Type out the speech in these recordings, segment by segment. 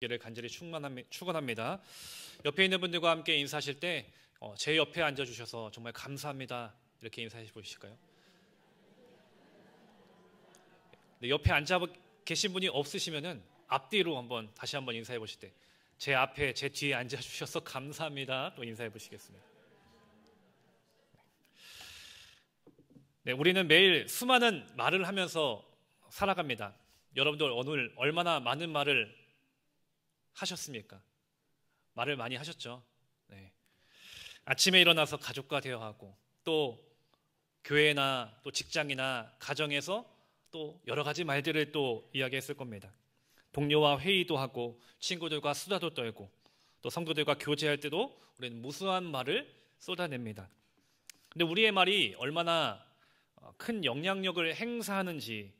를 간절히 축원합니다. 옆에 있는 분들과 함께 인사하실 때 제 옆에 앉아주셔서 정말 감사합니다 이렇게 인사해 보실까요? 네, 옆에 앉아 계신 분이 없으시면은 앞뒤로 다시 한번 인사해 보실 때 제 앞에 제 뒤에 앉아주셔서 감사합니다 또 인사해 보시겠습니다. 네, 우리는 매일 수많은 말을 하면서 살아갑니다. 여러분들 오늘 얼마나 많은 말을 하셨습니까? 말을 많이 하셨죠. 네. 아침에 일어나서 가족과 대화하고 또 교회나 또 직장이나 가정에서 또 여러 가지 말들을 또 이야기했을 겁니다. 동료와 회의도 하고 친구들과 수다도 떨고 또 성도들과 교제할 때도 우리는 무수한 말을 쏟아냅니다. 근데 우리의 말이 얼마나 큰 영향력을 행사하는지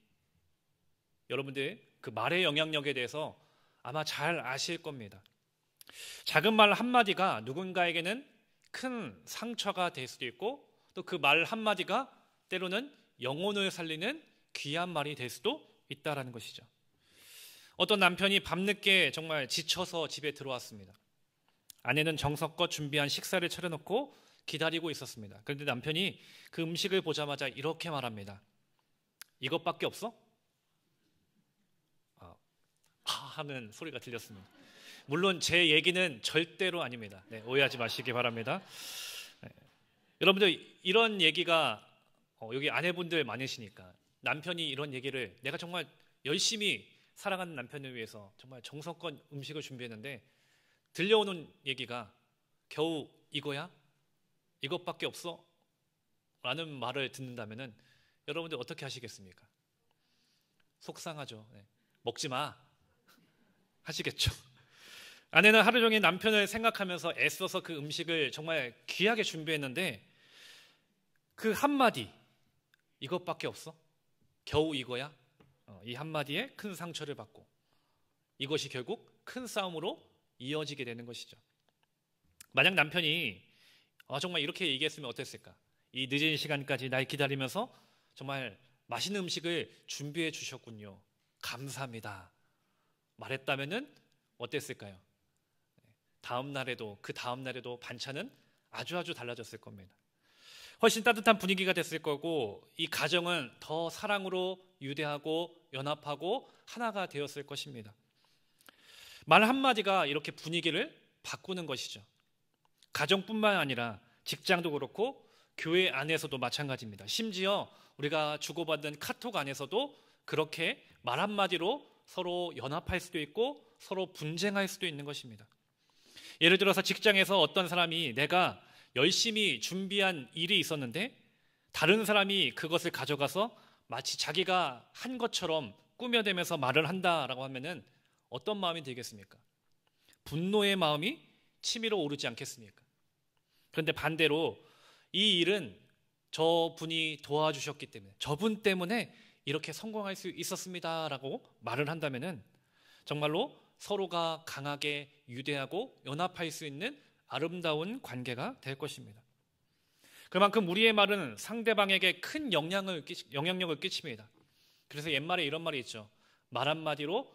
여러분들 그 말의 영향력에 대해서 아마 잘 아실 겁니다. 작은 말 한마디가 누군가에게는 큰 상처가 될 수도 있고 또 그 말 한마디가 때로는 영혼을 살리는 귀한 말이 될 수도 있다라는 것이죠. 어떤 남편이 밤늦게 정말 지쳐서 집에 들어왔습니다. 아내는 정성껏 준비한 식사를 차려놓고 기다리고 있었습니다. 그런데 남편이 그 음식을 보자마자 이렇게 말합니다. 이것밖에 없어? 하는 소리가 들렸습니다. 물론 제 얘기는 절대로 아닙니다. 네, 오해하지 마시기 바랍니다. 네. 여러분들 이런 얘기가 여기 아내분들 많으시니까 남편이 이런 얘기를 내가 정말 열심히 사랑하는 남편을 위해서 정말 정성껏 음식을 준비했는데 들려오는 얘기가 겨우 이거야? 이것밖에 없어? 라는 말을 듣는다면 여러분들 어떻게 하시겠습니까? 속상하죠. 네. 먹지 마 하시겠죠. 아내는 하루 종일 남편을 생각하면서 애써서 그 음식을 정말 귀하게 준비했는데 그 한마디 이것밖에 없어? 겨우 이거야? 이 한마디에 큰 상처를 받고 이것이 결국 큰 싸움으로 이어지게 되는 것이죠. 만약 남편이 정말 이렇게 얘기했으면 어땠을까? 이 늦은 시간까지 날 기다리면서 정말 맛있는 음식을 준비해 주셨군요. 감사합니다. 말했다면은 어땠을까요? 다음 날에도 그 다음 날에도 반찬은 아주 달라졌을 겁니다. 훨씬 따뜻한 분위기가 됐을 거고 이 가정은 더 사랑으로 유대하고 연합하고 하나가 되었을 것입니다. 말 한마디가 이렇게 분위기를 바꾸는 것이죠. 가정뿐만 아니라 직장도 그렇고 교회 안에서도 마찬가지입니다. 심지어 우리가 주고받는 카톡 안에서도 그렇게 말 한마디로 서로 연합할 수도 있고 서로 분쟁할 수도 있는 것입니다. 예를 들어서 직장에서 어떤 사람이 내가 열심히 준비한 일이 있었는데 다른 사람이 그것을 가져가서 마치 자기가 한 것처럼 꾸며대면서 말을 한다라고 하면은 어떤 마음이 들겠습니까? 분노의 마음이 치밀어 오르지 않겠습니까? 그런데 반대로 이 일은 저분이 도와주셨기 때문에 저분 때문에 이렇게 성공할 수 있었습니다라고 말을 한다면은 정말로 서로가 강하게 유대하고 연합할 수 있는 아름다운 관계가 될 것입니다. 그만큼 우리의 말은 상대방에게 큰 영향력을 끼칩니다. 그래서 옛말에 이런 말이 있죠. 말 한마디로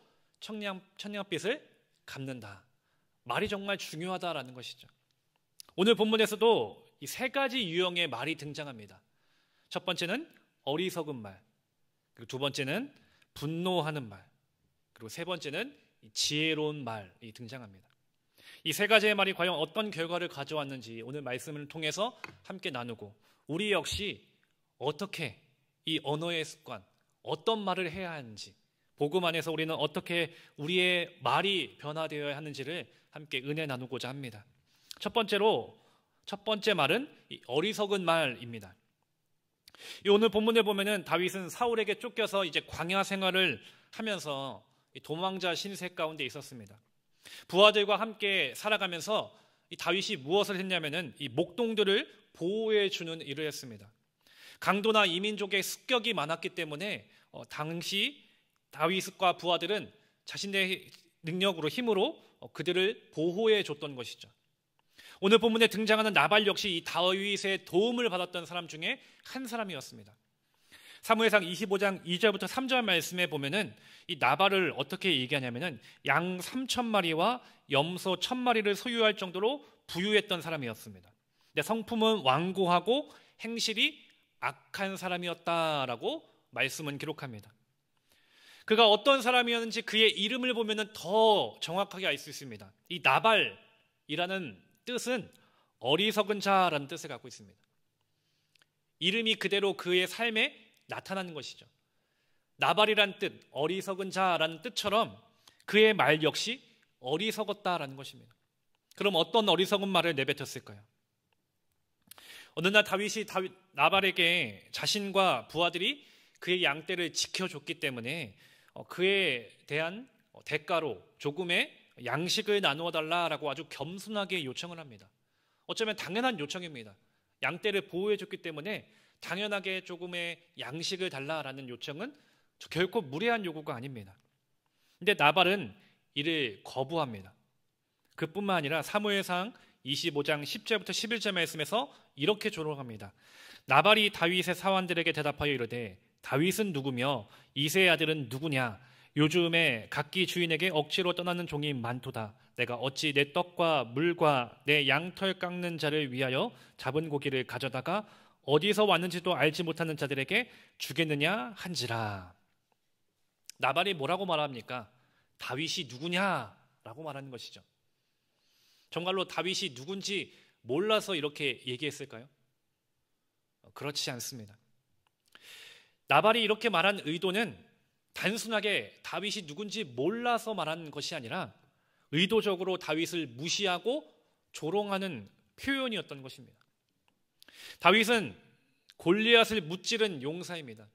천냥빚을 갚는다. 말이 정말 중요하다라는 것이죠. 오늘 본문에서도 이 세 가지 유형의 말이 등장합니다. 첫 번째는 어리석은 말, 그리고 두 번째는 분노하는 말, 그리고 세 번째는 지혜로운 말이 등장합니다. 이 세 가지의 말이 과연 어떤 결과를 가져왔는지 오늘 말씀을 통해서 함께 나누고 우리 역시 어떻게 이 언어의 습관, 어떤 말을 해야 하는지 복음 안에서 우리는 어떻게 우리의 말이 변화되어야 하는지를 함께 은혜 나누고자 합니다. 첫 번째 말은 이 어리석은 말입니다. 오늘 본문에 보면은 다윗은 사울에게 쫓겨서 이제 광야 생활을 하면서 도망자 신세 가운데 있었습니다. 부하들과 함께 살아가면서 이 다윗이 무엇을 했냐면은 이 목동들을 보호해 주는 일을 했습니다. 강도나 이민족의 습격이 많았기 때문에 당시 다윗과 부하들은 자신의 능력으로 힘으로 그들을 보호해 줬던 것이죠. 오늘 본문에 등장하는 나발 역시 이 다윗의 도움을 받았던 사람 중에 한 사람이었습니다. 사무엘상 25장 2절부터 3절 말씀에 보면은 이 나발을 어떻게 얘기하냐면은 양 3,000마리와 염소 1,000마리를 소유할 정도로 부유했던 사람이었습니다. 근데 성품은 완고하고 행실이 악한 사람이었다라고 말씀은 기록합니다. 그가 어떤 사람이었는지 그의 이름을 보면은 더 정확하게 알 수 있습니다. 이 나발이라는 뜻은 어리석은 자라는 뜻을 갖고 있습니다. 이름이 그대로 그의 삶에 나타나는 것이죠. 나발이란 뜻, 어리석은 자라는 뜻처럼 그의 말 역시 어리석었다라는 것입니다. 그럼 어떤 어리석은 말을 내뱉었을까요? 어느 날 다윗이 나발에게 자신과 부하들이 그의 양떼를 지켜줬기 때문에 그에 대한 대가로 조금의 양식을 나누어 달라라고 아주 겸손하게 요청을 합니다. 어쩌면 당연한 요청입니다. 양떼를 보호해줬기 때문에 당연하게 조금의 양식을 달라라는 요청은 결코 무례한 요구가 아닙니다. 근데 나발은 이를 거부합니다. 그뿐만 아니라 사무엘상 25장 10절부터 11절 말씀에서 이렇게 조롱합니다. 나발이 다윗의 사환들에게 대답하여 이르되 다윗은 누구며 이새의 아들은 누구냐? 요즘에 각기 주인에게 억지로 떠나는 종이 많도다. 내가 어찌 내 떡과 물과 내 양털 깎는 자를 위하여 잡은 고기를 가져다가 어디서 왔는지도 알지 못하는 자들에게 주겠느냐 한지라. 나발이 뭐라고 말합니까? 다윗이 누구냐라고 말하는 것이죠. 정말로 다윗이 누군지 몰라서 이렇게 얘기했을까요? 그렇지 않습니다. 나발이 이렇게 말한 의도는 단순하게 다윗이 누군지 몰라서 말하는 것이 아니라 의도적으로 다윗을 무시하고 조롱하는 표현이었던 것입니다. 다윗은 골리앗을 무찌른 용사입니다.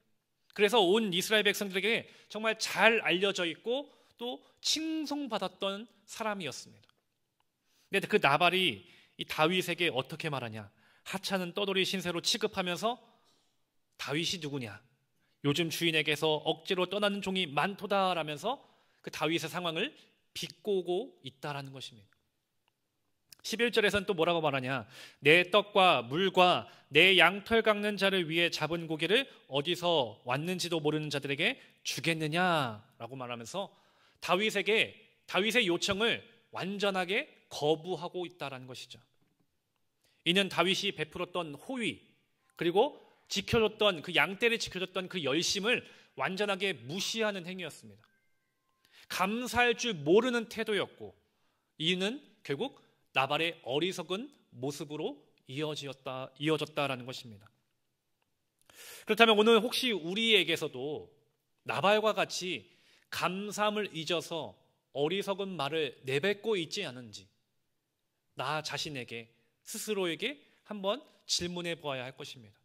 그래서 온 이스라엘 백성들에게 정말 잘 알려져 있고 또 칭송받았던 사람이었습니다. 근데 그 나발이 이 다윗에게 어떻게 말하냐? 하찮은 떠돌이 신세로 취급하면서 다윗이 누구냐? 요즘 주인에게서 억지로 떠나는 종이 많도다라면서 그 다윗의 상황을 비꼬고 있다라는 것입니다. 11절에서는 또 뭐라고 말하냐? 내 떡과 물과 내 양털 깎는 자를 위해 잡은 고기를 어디서 왔는지도 모르는 자들에게 주겠느냐라고 말하면서 다윗의 요청을 완전하게 거부하고 있다라는 것이죠. 이는 다윗이 베풀었던 호의 그리고 지켜줬던 그 양떼를 지켜줬던 그 열심을 완전하게 무시하는 행위였습니다. 감사할 줄 모르는 태도였고 이는 결국 나발의 어리석은 모습으로 이어졌다라는 것입니다. 그렇다면 오늘 혹시 우리에게서도 나발과 같이 감사함을 잊어서 어리석은 말을 내뱉고 있지 않은지 나 자신에게 스스로에게 한번 질문해 보아야 할 것입니다.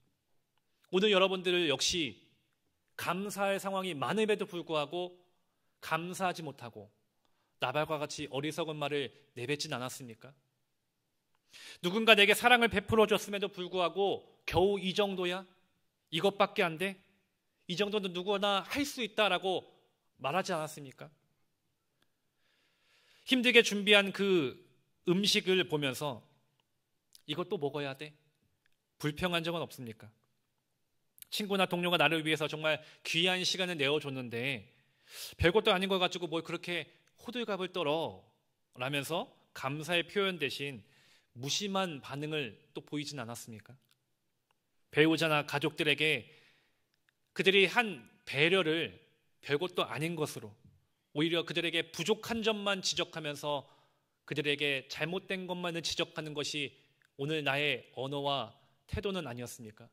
오늘 여러분들 역시 감사할 상황이 많음에도 불구하고 감사하지 못하고 나발과 같이 어리석은 말을 내뱉진 않았습니까? 누군가 내게 사랑을 베풀어 줬음에도 불구하고 겨우 이 정도야? 이것밖에 안 돼? 이 정도는 누구나 할 수 있다라고 말하지 않았습니까? 힘들게 준비한 그 음식을 보면서 이것도 먹어야 돼? 불평한 적은 없습니까? 친구나 동료가 나를 위해서 정말 귀한 시간을 내어줬는데 별것도 아닌 걸 가지고 뭘 그렇게 호들갑을 떨어 라면서 감사의 표현 대신 무심한 반응을 또 보이진 않았습니까? 배우자나 가족들에게 그들이 한 배려를 별것도 아닌 것으로 오히려 그들에게 부족한 점만 지적하면서 그들에게 잘못된 것만을 지적하는 것이 오늘 나의 언어와 태도는 아니었습니까?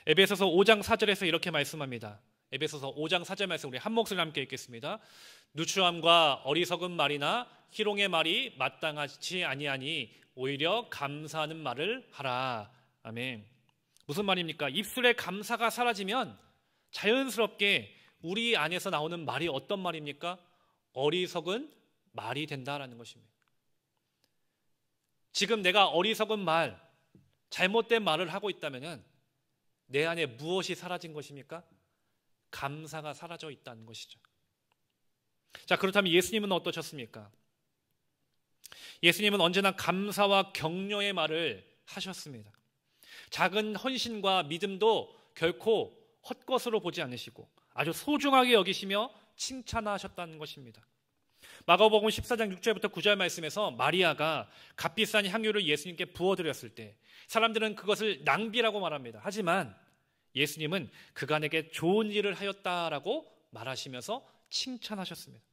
에베소서 5장 4절에서 이렇게 말씀합니다. 에베소서 5장 4절 말씀 우리 한 목소리 함께 읽겠습니다. 누추함과 어리석은 말이나 희롱의 말이 마땅하지 아니하니 오히려 감사하는 말을 하라. 아멘. 무슨 말입니까? 입술에 감사가 사라지면 자연스럽게 우리 안에서 나오는 말이 어떤 말입니까? 어리석은 말이 된다라는 것입니다. 지금 내가 어리석은 말, 잘못된 말을 하고 있다면 내 안에 무엇이 사라진 것입니까? 감사가 사라져 있다는 것이죠. 자, 그렇다면 예수님은 어떠셨습니까? 예수님은 언제나 감사와 격려의 말을 하셨습니다. 작은 헌신과 믿음도 결코 헛것으로 보지 않으시고 아주 소중하게 여기시며 칭찬하셨다는 것입니다. 마가복음 14장 6절부터 9절 말씀에서 마리아가 값비싼 향유를 예수님께 부어드렸을 때 사람들은 그것을 낭비라고 말합니다. 하지만 예수님은 그간에게 좋은 일을 하였다라고 말하시면서 칭찬하셨습니다.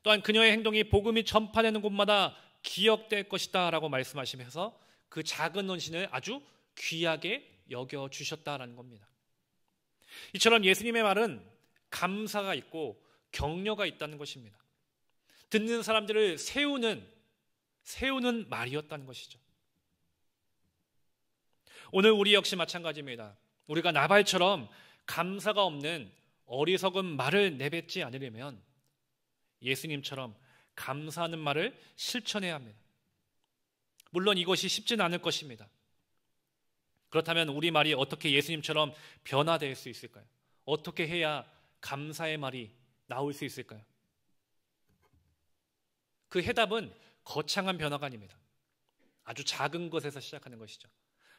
또한 그녀의 행동이 복음이 전파되는 곳마다 기억될 것이다 라고 말씀하시면서 그 작은 헌신을 아주 귀하게 여겨주셨다라는 겁니다. 이처럼 예수님의 말은 감사가 있고 격려가 있다는 것입니다. 듣는 사람들을 세우는 말이었다는 것이죠. 오늘 우리 역시 마찬가지입니다. 우리가 나발처럼 감사가 없는 어리석은 말을 내뱉지 않으려면 예수님처럼 감사하는 말을 실천해야 합니다. 물론 이것이 쉽지는 않을 것입니다. 그렇다면 우리 말이 어떻게 예수님처럼 변화될 수 있을까요? 어떻게 해야 감사의 말이 나올 수 있을까요? 그 해답은 거창한 변화가 아닙니다. 아주 작은 것에서 시작하는 것이죠.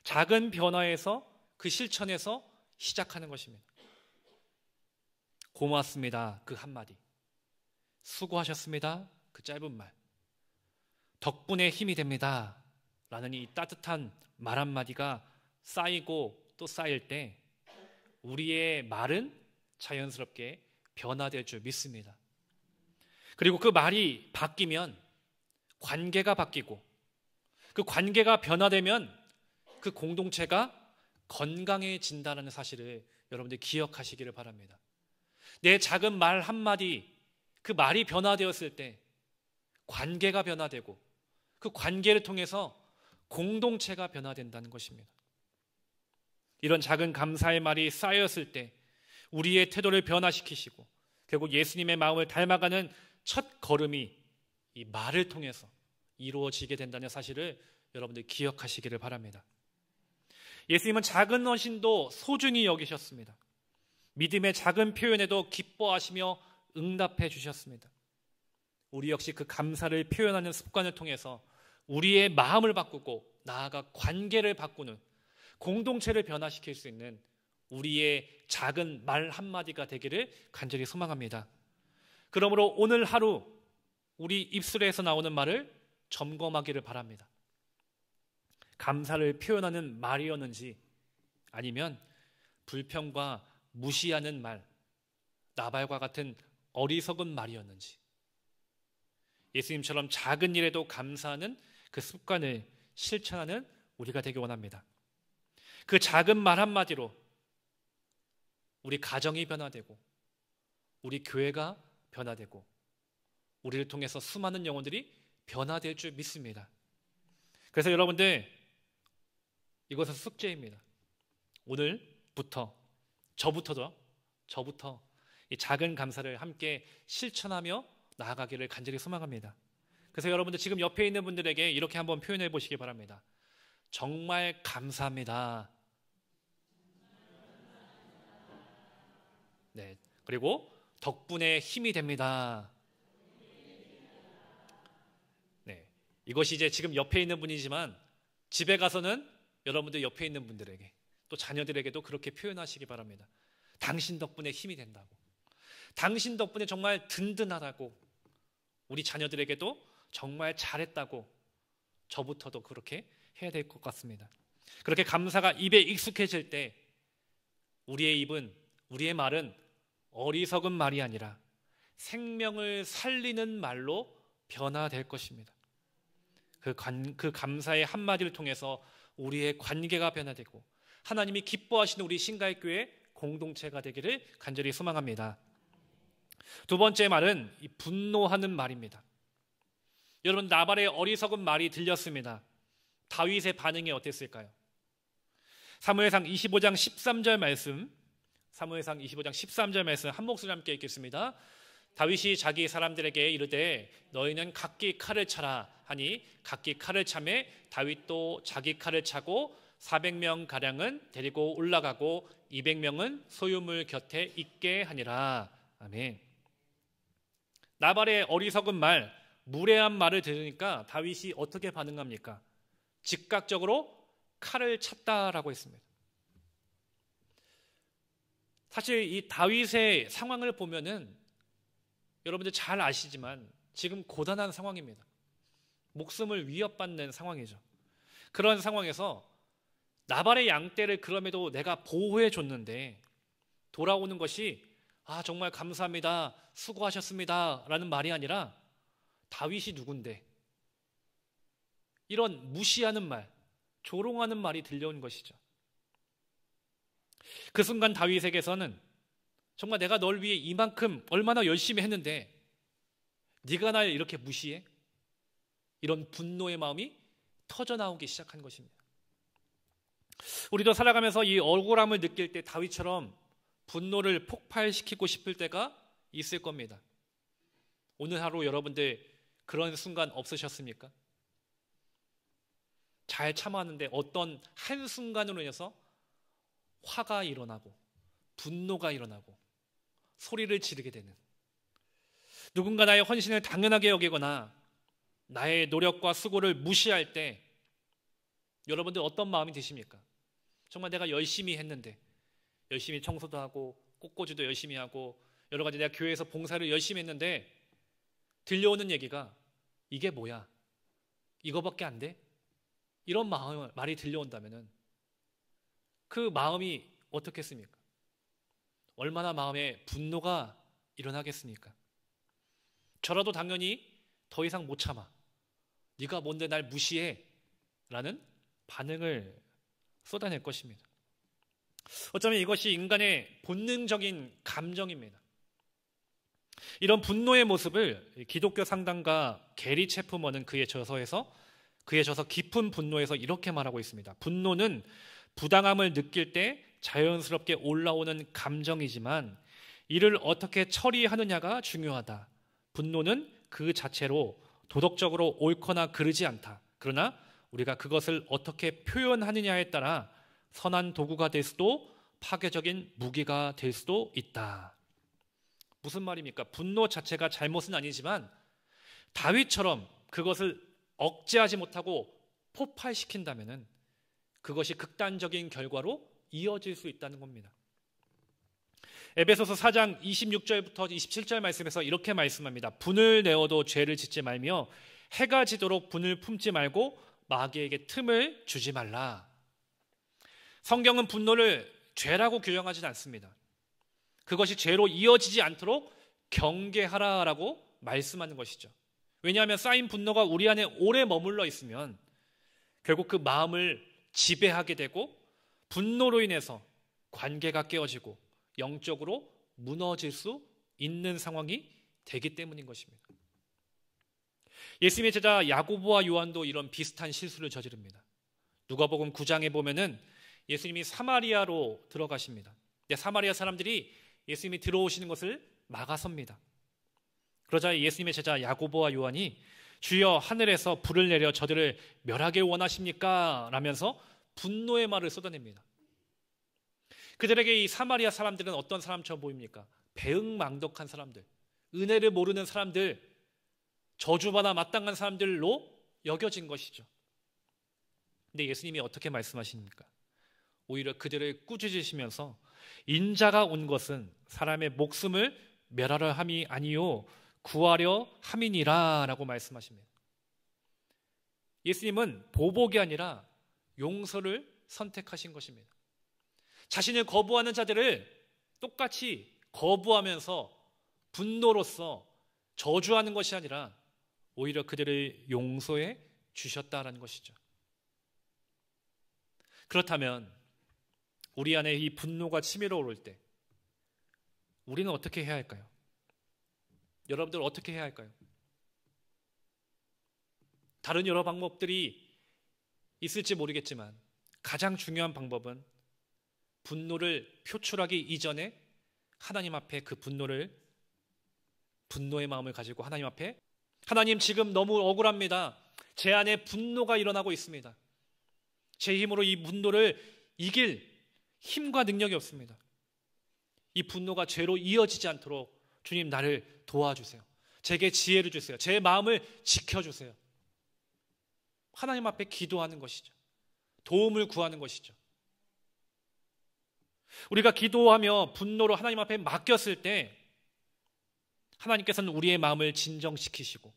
작은 변화에서 그 실천에서 시작하는 것입니다. 고맙습니다. 그 한마디. 수고하셨습니다. 그 짧은 말. 덕분에 힘이 됩니다. 라는 이 따뜻한 말 한마디가 쌓이고 또 쌓일 때 우리의 말은 자연스럽게 변화될 줄 믿습니다. 그리고 그 말이 바뀌면 관계가 바뀌고 그 관계가 변화되면 그 공동체가 건강해진다는 사실을 여러분들 기억하시기를 바랍니다. 내 작은 말 한마디, 그 말이 변화되었을 때 관계가 변화되고 그 관계를 통해서 공동체가 변화된다는 것입니다. 이런 작은 감사의 말이 쌓였을 때 우리의 태도를 변화시키시고 결국 예수님의 마음을 닮아가는 첫 걸음이 이 말을 통해서 이루어지게 된다는 사실을 여러분들 기억하시기를 바랍니다. 예수님은 작은 헌신도 소중히 여기셨습니다. 믿음의 작은 표현에도 기뻐하시며 응답해 주셨습니다. 우리 역시 그 감사를 표현하는 습관을 통해서 우리의 마음을 바꾸고 나아가 관계를 바꾸는 공동체를 변화시킬 수 있는 우리의 작은 말 한마디가 되기를 간절히 소망합니다. 그러므로 오늘 하루 우리 입술에서 나오는 말을 점검하기를 바랍니다. 감사를 표현하는 말이었는지 아니면 불평과 무시하는 말, 나발과 같은 어리석은 말이었는지 예수님처럼 작은 일에도 감사하는 그 습관을 실천하는 우리가 되기 원합니다. 그 작은 말 한마디로 우리 가정이 변화되고 우리 교회가 변화되고 우리를 통해서 수많은 영혼들이 변화될 줄 믿습니다. 그래서 여러분들 이것은 숙제입니다. 오늘부터 저부터 이 작은 감사를 함께 실천하며 나아가기를 간절히 소망합니다. 그래서 여러분들 지금 옆에 있는 분들에게 이렇게 한번 표현해 보시기 바랍니다. 정말 감사합니다. 네, 그리고 덕분에 힘이 됩니다. 네, 이것이 이제 지금 옆에 있는 분이지만 집에 가서는 여러분들 옆에 있는 분들에게 또 자녀들에게도 그렇게 표현하시기 바랍니다. 당신 덕분에 힘이 된다고. 당신 덕분에 정말 든든하다고. 우리 자녀들에게도 정말 잘했다고. 저부터도 그렇게 해야 될 것 같습니다. 그렇게 감사가 입에 익숙해질 때 우리의 말은 어리석은 말이 아니라 생명을 살리는 말로 변화될 것입니다. 그 감사의 한마디를 통해서 우리의 관계가 변화되고 하나님이 기뻐하시는 우리 신가의교회 공동체가 되기를 간절히 소망합니다. 두 번째 말은 이 분노하는 말입니다. 여러분, 나발의 어리석은 말이 들렸습니다. 다윗의 반응이 어땠을까요? 사무엘상 25장 13절 말씀, 한 목소리 함께 읽겠습니다. 다윗이 자기 사람들에게 이르되 너희는 각기 칼을 차라 하니 각기 칼을 차매 다윗도 자기 칼을 차고 400명 가량은 데리고 올라가고 200명은 소유물 곁에 있게 하니라. 아멘. 나발의 어리석은 말, 무례한 말을 들으니까 다윗이 어떻게 반응합니까? 즉각적으로 칼을 찼다라고 했습니다. 사실 이 다윗의 상황을 보면은 여러분들 잘 아시지만 지금 고단한 상황입니다. 목숨을 위협받는 상황이죠. 그런 상황에서 나발의 양떼를 그럼에도 내가 보호해 줬는데 돌아오는 것이 정말 감사합니다, 수고하셨습니다 라는 말이 아니라 다윗이 누군데, 이런 무시하는 말, 조롱하는 말이 들려온 것이죠. 그 순간 다윗에게서는 정말 내가 널 위해 이만큼 얼마나 열심히 했는데 네가 날 이렇게 무시해? 이런 분노의 마음이 터져나오기 시작한 것입니다. 우리도 살아가면서 이 억울함을 느낄 때 다윗처럼 분노를 폭발시키고 싶을 때가 있을 겁니다. 오늘 하루 여러분들 그런 순간 없으셨습니까? 잘 참았는데 어떤 한순간으로 인해서 화가 일어나고 분노가 일어나고 소리를 지르게 되는, 누군가 나의 헌신을 당연하게 여기거나 나의 노력과 수고를 무시할 때 여러분들 어떤 마음이 드십니까? 정말 내가 열심히 했는데, 열심히 청소도 하고 꽃꽂이도 열심히 하고 여러 가지 내가 교회에서 봉사를 열심히 했는데 들려오는 얘기가 이게 뭐야? 이거밖에 안 돼? 이런 말이 들려온다면 그 마음이 어떻겠습니까? 얼마나 마음에 분노가 일어나겠습니까? 저라도 당연히 더 이상 못 참아. 네가 뭔데 날 무시해? 라는 반응을 쏟아낼 것입니다. 어쩌면 이것이 인간의 본능적인 감정입니다. 이런 분노의 모습을 기독교 상담가 게리 체프먼은 그의 저서 깊은 분노에서 이렇게 말하고 있습니다. 분노는 부당함을 느낄 때 자연스럽게 올라오는 감정이지만 이를 어떻게 처리하느냐가 중요하다. 분노는 그 자체로 도덕적으로 옳거나 그르지 않다. 그러나 우리가 그것을 어떻게 표현하느냐에 따라 선한 도구가 될 수도 파괴적인 무기가 될 수도 있다. 무슨 말입니까? 분노 자체가 잘못은 아니지만 다윗처럼 그것을 억제하지 못하고 폭발시킨다면 그것이 극단적인 결과로 이어질 수 있다는 겁니다. 에베소서 4장 26절부터 27절 말씀에서 이렇게 말씀합니다. 분을 내어도 죄를 짓지 말며 해가 지도록 분을 품지 말고 마귀에게 틈을 주지 말라. 성경은 분노를 죄라고 규정하지는 않습니다. 그것이 죄로 이어지지 않도록 경계하라라고 말씀하는 것이죠. 왜냐하면 쌓인 분노가 우리 안에 오래 머물러 있으면 결국 그 마음을 지배하게 되고 분노로 인해서 관계가 깨어지고 영적으로 무너질 수 있는 상황이 되기 때문인 것입니다. 예수님의 제자 야고보와 요한도 이런 비슷한 실수를 저지릅니다. 누가복음 9장에 보면은 예수님이 사마리아로 들어가십니다. 근데 사마리아 사람들이 예수님이 들어오시는 것을 막아섭니다. 그러자 예수님의 제자 야고보와 요한이 주여 하늘에서 불을 내려 저들을 멸하게 원하십니까? 라면서 분노의 말을 쏟아냅니다. 그들에게 이 사마리아 사람들은 어떤 사람처럼 보입니까? 배은망덕한 사람들, 은혜를 모르는 사람들, 저주받아 마땅한 사람들로 여겨진 것이죠. 근데 예수님이 어떻게 말씀하십니까? 오히려 그들을 꾸짖으시면서 인자가 온 것은 사람의 목숨을 멸하려 함이 아니요 구하려 함이니라 라고 말씀하십니다. 예수님은 보복이 아니라 용서를 선택하신 것입니다. 자신을 거부하는 자들을 똑같이 거부하면서 분노로서 저주하는 것이 아니라 오히려 그들을 용서해 주셨다라는 것이죠. 그렇다면 우리 안에 이 분노가 치밀어 오를 때 우리는 어떻게 해야 할까요? 여러분들 어떻게 해야 할까요? 다른 여러 방법들이 있을지 모르겠지만 가장 중요한 방법은 분노를 표출하기 이전에 하나님 앞에 그 분노의 마음을 가지고 하나님 앞에, 하나님 지금 너무 억울합니다. 제 안에 분노가 일어나고 있습니다. 제 힘으로 이 분노를 이길 힘과 능력이 없습니다. 이 분노가 죄로 이어지지 않도록 주님 나를 도와주세요. 제게 지혜를 주세요. 제 마음을 지켜주세요. 하나님 앞에 기도하는 것이죠. 도움을 구하는 것이죠. 우리가 기도하며 분노로 하나님 앞에 맡겼을 때 하나님께서는 우리의 마음을 진정시키시고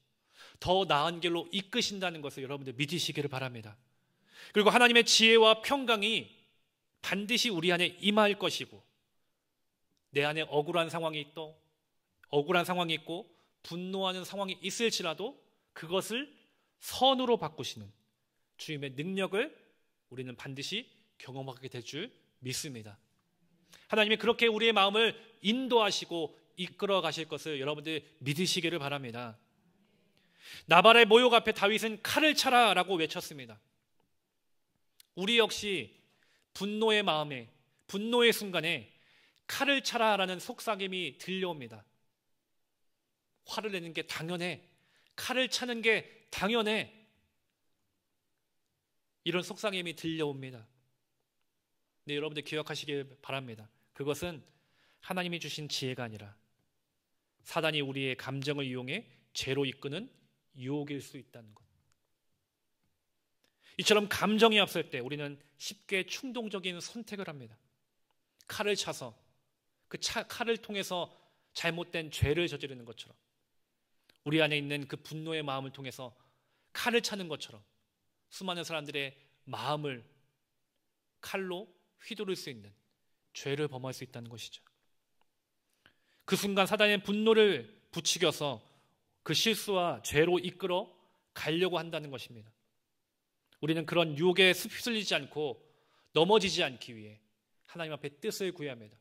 더 나은 길로 이끄신다는 것을 여러분들 믿으시기를 바랍니다. 그리고 하나님의 지혜와 평강이 반드시 우리 안에 임할 것이고, 내 안에 억울한 상황이 있고 분노하는 상황이 있을지라도 그것을 선으로 바꾸시는 주님의 능력을 우리는 반드시 경험하게 될 줄 믿습니다. 하나님이 그렇게 우리의 마음을 인도하시고 이끌어 가실 것을 여러분들 믿으시기를 바랍니다. 나발의 모욕 앞에 다윗은 칼을 차라 라고 외쳤습니다. 우리 역시 분노의 마음에, 분노의 순간에 칼을 차라 라는 속삭임이 들려옵니다. 화를 내는 게 당연해, 칼을 차는 게 당연해, 이런 속삭임이 들려옵니다. 네, 여러분들 기억하시길 바랍니다. 그것은 하나님이 주신 지혜가 아니라 사단이 우리의 감정을 이용해 죄로 이끄는 유혹일 수 있다는 것. 이처럼 감정이 앞설 때 우리는 쉽게 충동적인 선택을 합니다. 칼을 차서 그 칼을 통해서 잘못된 죄를 저지르는 것처럼, 우리 안에 있는 그 분노의 마음을 통해서 칼을 차는 것처럼 수많은 사람들의 마음을 칼로 휘두를 수 있는 죄를 범할 수 있다는 것이죠. 그 순간 사단의 분노를 부추겨서 그 실수와 죄로 이끌어 가려고 한다는 것입니다. 우리는 그런 유혹에 휩쓸리지 않고 넘어지지 않기 위해 하나님 앞에 뜻을 구해야 합니다.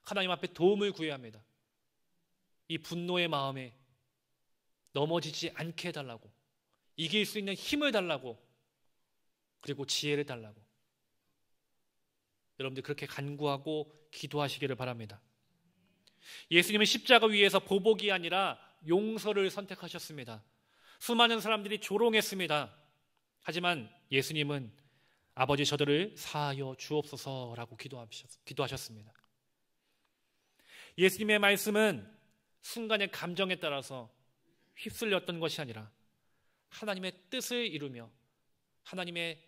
하나님 앞에 도움을 구해야 합니다. 이 분노의 마음에 넘어지지 않게 해달라고, 이길 수 있는 힘을 달라고, 그리고 지혜를 달라고 여러분들 그렇게 간구하고 기도하시기를 바랍니다. 예수님은 십자가 위에서 보복이 아니라 용서를 선택하셨습니다. 수많은 사람들이 조롱했습니다. 하지만 예수님은 아버지 저들을 사하여 주옵소서라고 기도하셨습니다. 예수님의 말씀은 순간의 감정에 따라서 휩쓸렸던 것이 아니라 하나님의 뜻을 이루며 하나님의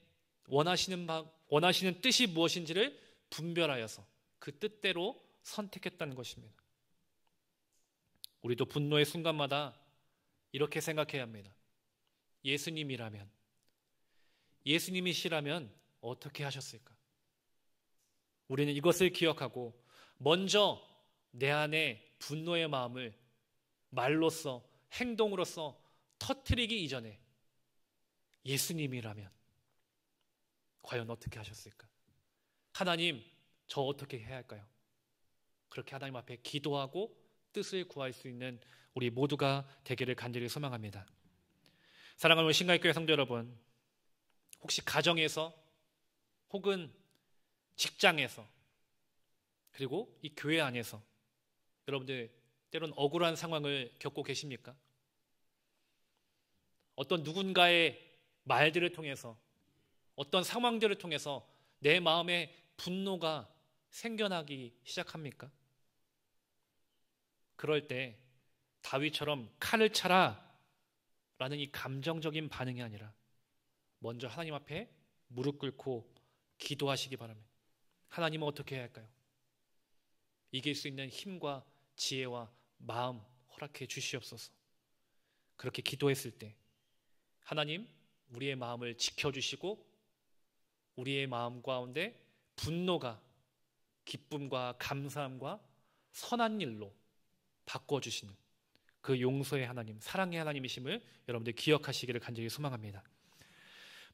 원하시는 뜻이 무엇인지를 분별하여서 그 뜻대로 선택했다는 것입니다. 우리도 분노의 순간마다 이렇게 생각해야 합니다. 예수님이시라면 어떻게 하셨을까? 우리는 이것을 기억하고 먼저 내 안에 분노의 마음을 말로써, 행동으로써 터뜨리기 이전에 예수님이라면 과연 어떻게 하셨을까? 하나님, 저 어떻게 해야 할까요? 그렇게 하나님 앞에 기도하고 뜻을 구할 수 있는 우리 모두가 되기를 간절히 소망합니다. 사랑하는 신가익교회 성도 여러분, 혹시 가정에서 혹은 직장에서 그리고 이 교회 안에서 여러분들 때론 억울한 상황을 겪고 계십니까? 어떤 누군가의 말들을 통해서, 어떤 상황들을 통해서 내 마음에 분노가 생겨나기 시작합니까? 그럴 때 다윗처럼 칼을 차라 라는 이 감정적인 반응이 아니라 먼저 하나님 앞에 무릎 꿇고 기도하시기 바랍니다. 하나님은 어떻게 해야 할까요? 이길 수 있는 힘과 지혜와 마음 허락해 주시옵소서. 그렇게 기도했을 때 하나님, 우리의 마음을 지켜주시고 우리의 마음 가운데 분노가 기쁨과 감사함과 선한 일로 바꿔주시는 그 용서의 하나님, 사랑의 하나님이심을 여러분들 기억하시기를 간절히 소망합니다.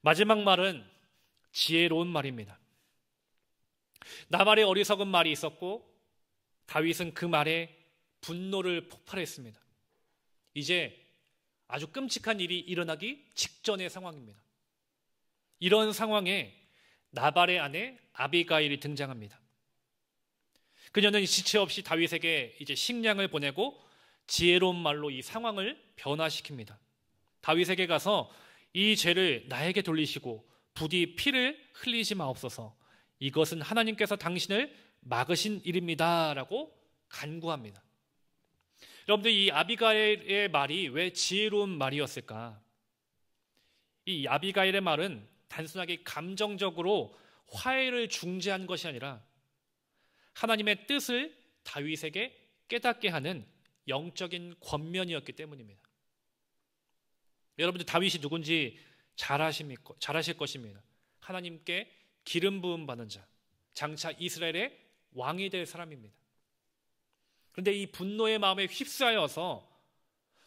마지막 말은 지혜로운 말입니다. 나발의 어리석은 말이 있었고 다윗은 그 말에 분노를 폭발했습니다. 이제 아주 끔찍한 일이 일어나기 직전의 상황입니다. 이런 상황에 나발의 아내 아비가일이 등장합니다. 그녀는 지체 없이 다윗에게 이제 식량을 보내고 지혜로운 말로 이 상황을 변화시킵니다. 다윗에게 가서 이 죄를 나에게 돌리시고 부디 피를 흘리지 마옵소서. 이것은 하나님께서 당신을 막으신 일입니다 라고 간구합니다. 여러분들, 이 아비가일의 말이 왜 지혜로운 말이었을까? 이 아비가일의 말은 단순하게 감정적으로 화해를 중재한 것이 아니라 하나님의 뜻을 다윗에게 깨닫게 하는 영적인 권면이었기 때문입니다. 여러분들 다윗이 누군지 잘 아실 것입니다. 하나님께 기름 부음 받은 자, 장차 이스라엘의 왕이 될 사람입니다. 그런데 이 분노의 마음에 휩싸여서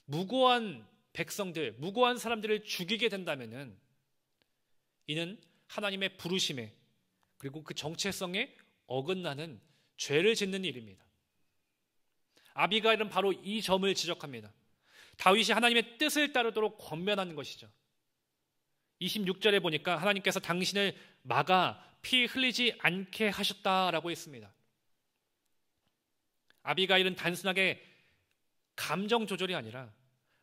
무고한 백성들, 무고한 사람들을 죽이게 된다면은 이는 하나님의 부르심에 그리고 그 정체성에 어긋나는 죄를 짓는 일입니다. 아비가일은 바로 이 점을 지적합니다. 다윗이 하나님의 뜻을 따르도록 권면하는 것이죠. 26절에 보니까 하나님께서 당신을 막아 피 흘리지 않게 하셨다라고 했습니다. 아비가일은 단순하게 감정 조절이 아니라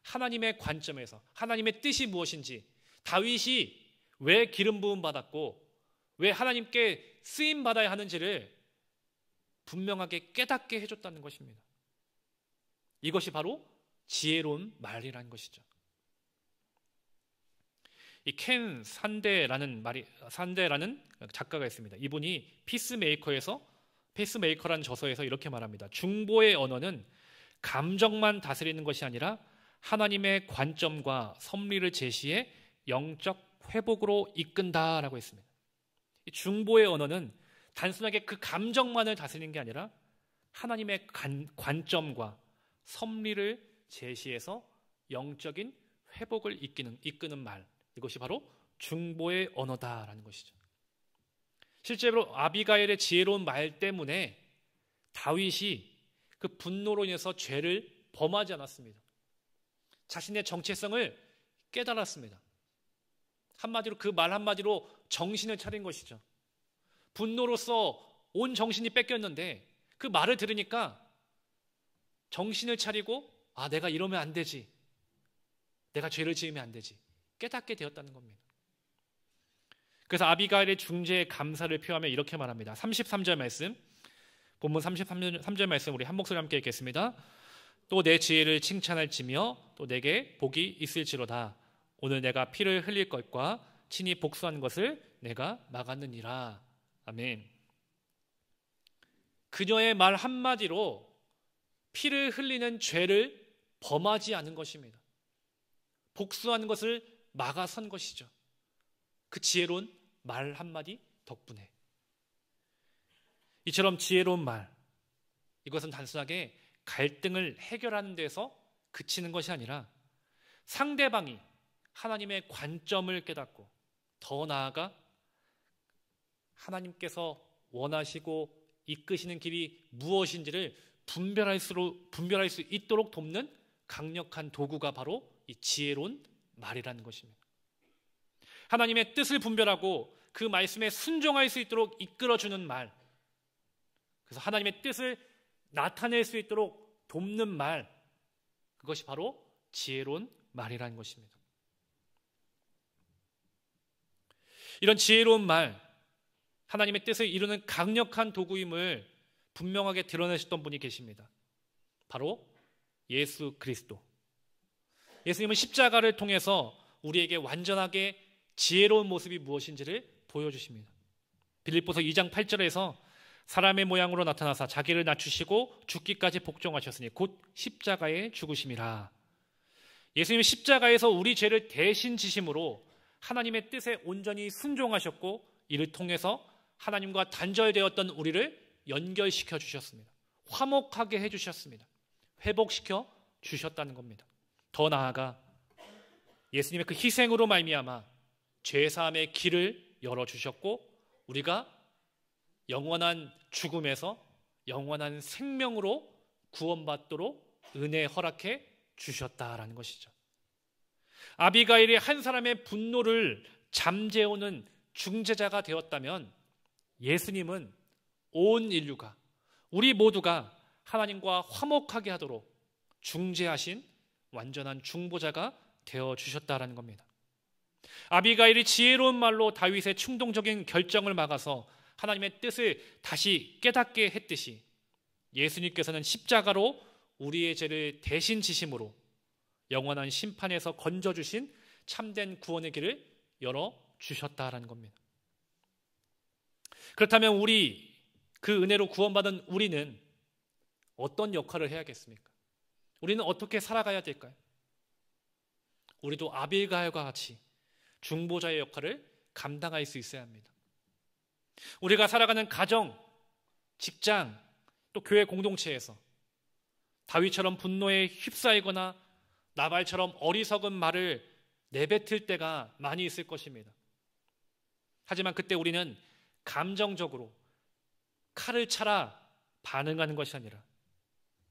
하나님의 관점에서 하나님의 뜻이 무엇인지, 다윗이 왜 기름 부음 받았고 왜 하나님께 쓰임 받아야 하는지를 분명하게 깨닫게 해줬다는 것입니다. 이것이 바로 지혜로운 말이라는 것이죠. 이 켄 산데라는 작가가 있습니다. 이분이 피스메이커라는 저서에서 이렇게 말합니다. 중보의 언어는 감정만 다스리는 것이 아니라 하나님의 관점과 섭리를 제시해 영적 회복으로 이끈다라고 했습니다. 이 중보의 언어는 단순하게 그 감정만을 다스리는 게 아니라 하나님의 관점과 섭리를 제시해서 영적인 회복을 이끄는 말, 이것이 바로 중보의 언어다라는 것이죠. 실제로 아비가일의 지혜로운 말 때문에 다윗이 그 분노로 인해서 죄를 범하지 않았습니다. 자신의 정체성을 깨달았습니다. 한마디로 그 말 한마디로 정신을 차린 것이죠. 분노로서 온 정신이 뺏겼는데 그 말을 들으니까 정신을 차리고 내가 이러면 안 되지. 내가 죄를 지으면 안 되지. 깨닫게 되었다는 겁니다. 그래서 아비가일의 중재의 감사를 표하며 이렇게 말합니다. 33절 말씀, 본문 33절 말씀 우리 한 목소리 함께 읽겠습니다. 또 내 지혜를 칭찬할지며 또 내게 복이 있을지로다. 오늘 내가 피를 흘릴 것과 친히 복수한 것을 내가 막았느니라. 아멘. 그녀의 말 한마디로 피를 흘리는 죄를 범하지 않은 것입니다. 복수하는 것을 막아선 것이죠. 그 지혜로운 말 한마디 덕분에. 이처럼 지혜로운 말, 이것은 단순하게 갈등을 해결하는 데서 그치는 것이 아니라 상대방이 하나님의 관점을 깨닫고 더 나아가 하나님께서 원하시고 이끄시는 길이 무엇인지를 분별할 수 있도록 돕는 강력한 도구가 바로 이 지혜로운 말이라는 것입니다. 하나님의 뜻을 분별하고 그 말씀에 순종할 수 있도록 이끌어주는 말, 그래서 하나님의 뜻을 나타낼 수 있도록 돕는 말, 그것이 바로 지혜로운 말이라는 것입니다. 이런 지혜로운 말, 하나님의 뜻을 이루는 강력한 도구임을 분명하게 드러내셨던 분이 계십니다. 바로 예수 그리스도. 예수님은 십자가를 통해서 우리에게 완전하게 지혜로운 모습이 무엇인지를 보여주십니다. 빌립보서 2장 8절에서 사람의 모양으로 나타나사 자기를 낮추시고 죽기까지 복종하셨으니 곧 십자가에 죽으심이라. 예수님은 십자가에서 우리 죄를 대신 지심으로 하나님의 뜻에 온전히 순종하셨고 이를 통해서 하나님과 단절되었던 우리를 연결시켜 주셨습니다. 화목하게 해주셨습니다. 회복시켜 주셨다는 겁니다. 더 나아가 예수님의 그 희생으로 말미암아 죄사함의 길을 열어주셨고 우리가 영원한 죽음에서 영원한 생명으로 구원받도록 은혜 허락해 주셨다라는 것이죠. 아비가일이 한 사람의 분노를 잠재우는 중재자가 되었다면 예수님은 온 인류가, 우리 모두가 하나님과 화목하게 하도록 중재하신 완전한 중보자가 되어주셨다라는 겁니다. 아비가일이 지혜로운 말로 다윗의 충동적인 결정을 막아서 하나님의 뜻을 다시 깨닫게 했듯이 예수님께서는 십자가로 우리의 죄를 대신 지심으로 영원한 심판에서 건져주신 참된 구원의 길을 열어주셨다라는 겁니다. 그렇다면 우리 그 은혜로 구원받은 우리는 어떤 역할을 해야겠습니까? 우리는 어떻게 살아가야 될까요? 우리도 아비가일과 같이 중보자의 역할을 감당할 수 있어야 합니다. 우리가 살아가는 가정, 직장, 또 교회 공동체에서 다윗처럼 분노에 휩싸이거나 나발처럼 어리석은 말을 내뱉을 때가 많이 있을 것입니다. 하지만 그때 우리는 감정적으로 칼을 차라 반응하는 것이 아니라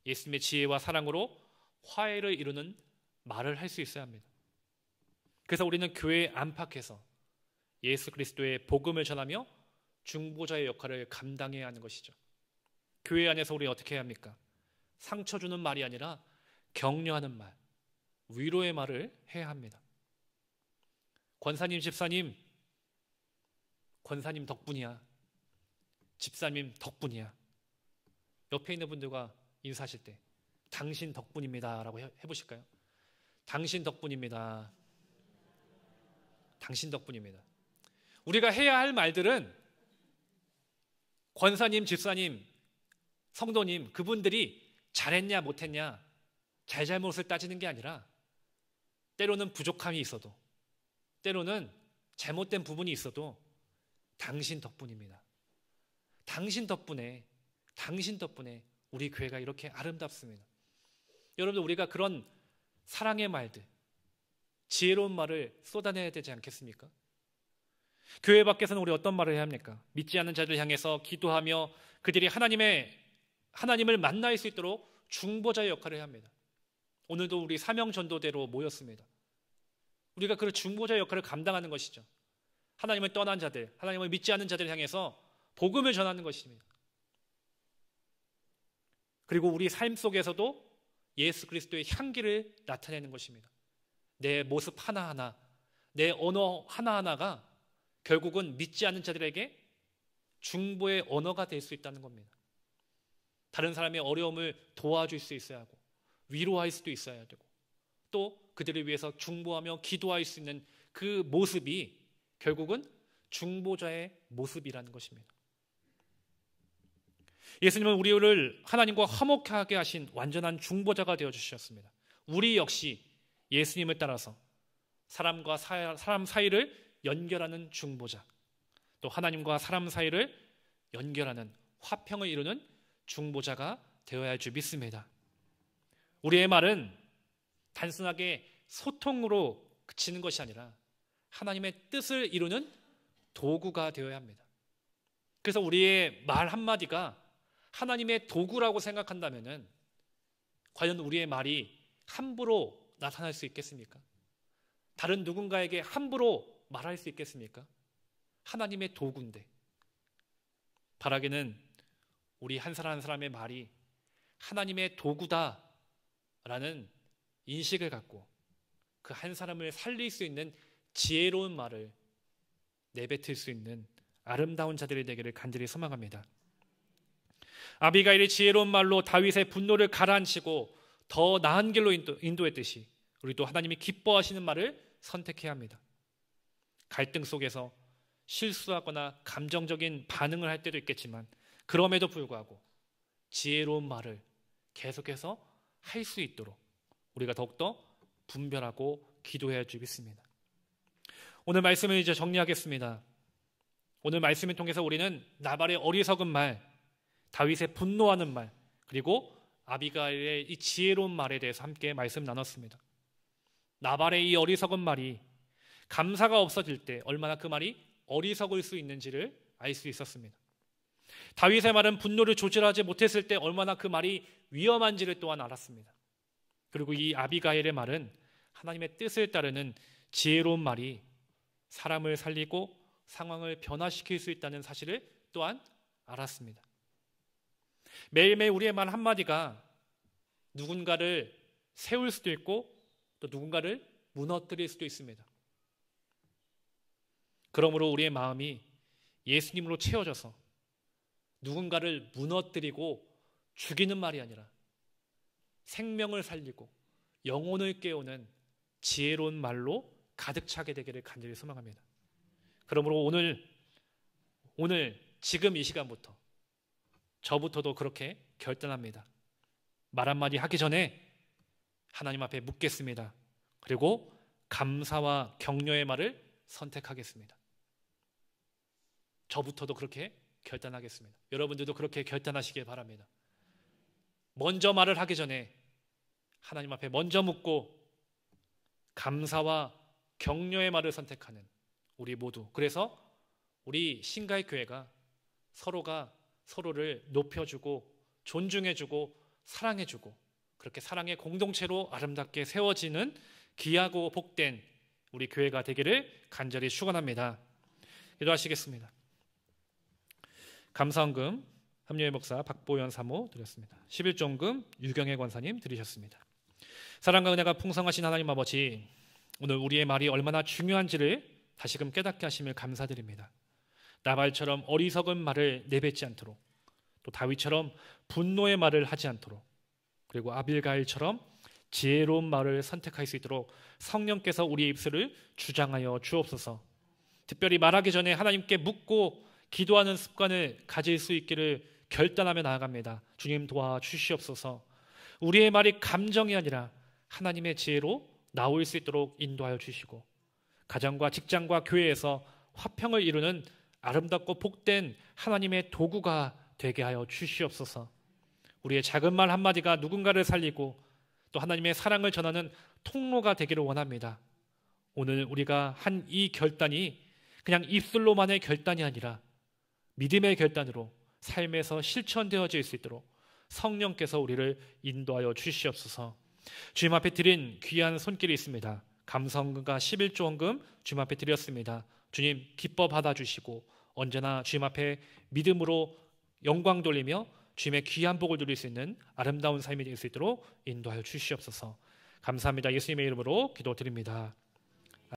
예수님의 지혜와 사랑으로 화해를 이루는 말을 할 수 있어야 합니다. 그래서 우리는 교회 안팎에서 예수 그리스도의 복음을 전하며 중보자의 역할을 감당해야 하는 것이죠. 교회 안에서 우리 어떻게 해야 합니까? 상처 주는 말이 아니라 격려하는 말, 위로의 말을 해야 합니다. 권사님, 집사님, 권사님 덕분이야. 집사님 덕분이야. 옆에 있는 분들과 인사하실 때 당신 덕분입니다 라고 해보실까요? 당신 덕분입니다. 당신 덕분입니다. 우리가 해야 할 말들은 권사님, 집사님, 성도님 그분들이 잘했냐 못했냐 잘잘못을 따지는 게 아니라 때로는 부족함이 있어도 때로는 잘못된 부분이 있어도 당신 덕분입니다. 당신 덕분에 우리 교회가 이렇게 아름답습니다. 여러분들 우리가 그런 사랑의 말들, 지혜로운 말을 쏟아내야 되지 않겠습니까? 교회 밖에서는 우리 어떤 말을 해야 합니까? 믿지 않는 자들 향해서 기도하며 그들이 하나님을 만날 수 있도록 중보자의 역할을 해야 합니다. 오늘도 우리 사명전도대로 모였습니다. 우리가 그 중보자의 역할을 감당하는 것이죠. 하나님을 떠난 자들, 하나님을 믿지 않는 자들 향해서 복음을 전하는 것입니다. 그리고 우리 삶 속에서도 예수 그리스도의 향기를 나타내는 것입니다. 내 모습 하나하나, 내 언어 하나하나가 결국은 믿지 않는 자들에게 중보의 언어가 될 수 있다는 겁니다. 다른 사람의 어려움을 도와줄 수 있어야 하고 위로할 수도 있어야 되고 또 그들을 위해서 중보하며 기도할 수 있는 그 모습이 결국은 중보자의 모습이라는 것입니다. 예수님은 우리를 하나님과 화목하게 하신 완전한 중보자가 되어주셨습니다. 우리 역시 예수님을 따라서 사람과 사람 사이를 연결하는 중보자, 또 하나님과 사람 사이를 연결하는 화평을 이루는 중보자가 되어야 할 줄 믿습니다. 우리의 말은 단순하게 소통으로 그치는 것이 아니라 하나님의 뜻을 이루는 도구가 되어야 합니다. 그래서 우리의 말 한마디가 하나님의 도구라고 생각한다면 과연 우리의 말이 함부로 나타날 수 있겠습니까? 다른 누군가에게 함부로 말할 수 있겠습니까? 하나님의 도구인데 바라기는 우리 한 사람 한 사람의 말이 하나님의 도구다라는 인식을 갖고 그 한 사람을 살릴 수 있는 지혜로운 말을 내뱉을 수 있는 아름다운 자들이 되기를 간절히 소망합니다. 아비가일이 지혜로운 말로 다윗의 분노를 가라앉히고 더 나은 길로 인도했듯이 우리도 하나님이 기뻐하시는 말을 선택해야 합니다. 갈등 속에서 실수하거나 감정적인 반응을 할 때도 있겠지만 그럼에도 불구하고 지혜로운 말을 계속해서 할 수 있도록 우리가 더욱더 분별하고 기도해야 할 줄 믿습니다. 오늘 말씀을 이제 정리하겠습니다. 오늘 말씀을 통해서 우리는 나발의 어리석은 말, 다윗의 분노하는 말, 그리고 아비가일의 이 지혜로운 말에 대해서 함께 말씀 나눴습니다. 나발의 이 어리석은 말이 감사가 없어질 때 얼마나 그 말이 어리석을 수 있는지를 알 수 있었습니다. 다윗의 말은 분노를 조절하지 못했을 때 얼마나 그 말이 위험한지를 또한 알았습니다. 그리고 이 아비가일의 말은 하나님의 뜻을 따르는 지혜로운 말이 사람을 살리고 상황을 변화시킬 수 있다는 사실을 또한 알았습니다. 매일매일 우리의 말 한마디가 누군가를 세울 수도 있고 또 누군가를 무너뜨릴 수도 있습니다. 그러므로 우리의 마음이 예수님으로 채워져서 누군가를 무너뜨리고 죽이는 말이 아니라 생명을 살리고 영혼을 깨우는 지혜로운 말로 가득 차게 되기를 간절히 소망합니다. 그러므로 오늘 지금 이 시간부터 저부터도 그렇게 결단합니다. 말 한마디 하기 전에 하나님 앞에 묻겠습니다. 그리고 감사와 격려의 말을 선택하겠습니다. 저부터도 그렇게 결단하겠습니다. 여러분들도 그렇게 결단하시길 바랍니다. 먼저 말을 하기 전에 하나님 앞에 먼저 묻고 감사와 격려의 말을 선택하는 우리 모두. 그래서 우리 신가의 교회가 서로가 서로를 높여주고 존중해주고 사랑해주고 그렇게 사랑의 공동체로 아름답게 세워지는 귀하고 복된 우리 교회가 되기를 간절히 축원합니다. 기도하시겠습니다. 감사헌금 합류의 목사 박보현 사모 드렸습니다. 11종금 유경혜 권사님 드리셨습니다. 사랑과 은혜가 풍성하신 하나님 아버지, 오늘 우리의 말이 얼마나 중요한지를 다시금 깨닫게 하심을 감사드립니다. 나발처럼 어리석은 말을 내뱉지 않도록, 또 다윗처럼 분노의 말을 하지 않도록, 그리고 아빌가일처럼 지혜로운 말을 선택할 수 있도록 성령께서 우리의 입술을 주장하여 주옵소서. 특별히 말하기 전에 하나님께 묻고 기도하는 습관을 가질 수 있기를 결단하며 나아갑니다. 주님 도와주시옵소서. 우리의 말이 감정이 아니라 하나님의 지혜로 나올 수 있도록 인도하여 주시고, 가정과 직장과 교회에서 화평을 이루는 아름답고 복된 하나님의 도구가 되게 하여 주시옵소서. 우리의 작은 말 한마디가 누군가를 살리고 또 하나님의 사랑을 전하는 통로가 되기를 원합니다. 오늘 우리가 한 이 결단이 그냥 입술로만의 결단이 아니라 믿음의 결단으로 삶에서 실천되어질 수 있도록 성령께서 우리를 인도하여 주시옵소서. 주님 앞에 드린 귀한 손길이 있습니다. 감사헌금과 11조 헌금 주님 앞에 드렸습니다. 주님 기뻐 받아주시고 언제나 주님 앞에 믿음으로 영광 돌리며 주님의 귀한 복을 누릴 수 있는 아름다운 삶이 될 수 있도록 인도하여 주시옵소서. 감사합니다. 예수님의 이름으로 기도드립니다.